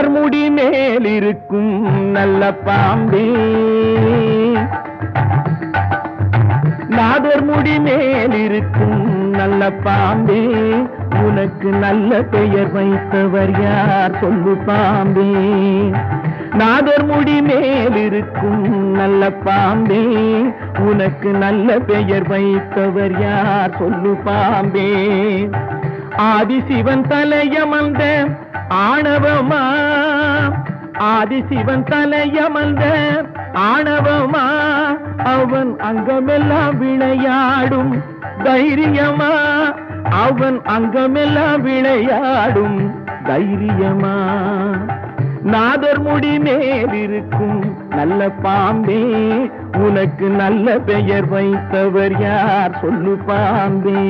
நாதர் முடி மேல் இருக்கும் நல்ல பாம்பே, நாதர் முடி மேல் இருக்கும் நல்ல பாம்பே, உனக்கு நல்ல பெயர் வைத்தவர் யார் சொல்லு பாம்பே. நாதர் முடி மேல் இருக்கும் நல்ல பாம்பே, உனக்கு நல்ல பெயர் வைத்தவர் யார் சொல்லு பாம்பே. ஆதிசிவன் தலையமர்ந்த ஆணவமா, ஆதிசிவன் தலையமர்ந்த ஆணவமா, அவன் அங்கமெல்லாம் விளையாடும் தைரியமா, அவன் அங்கமெல்லாம் விளையாடும் தைரியமா. நாதர் முடி மேல் இருக்கும் நல்ல பாம்பே, உனக்கு நல்ல பெயர் வைத்தவர் யார் சொல்லு பாம்பே.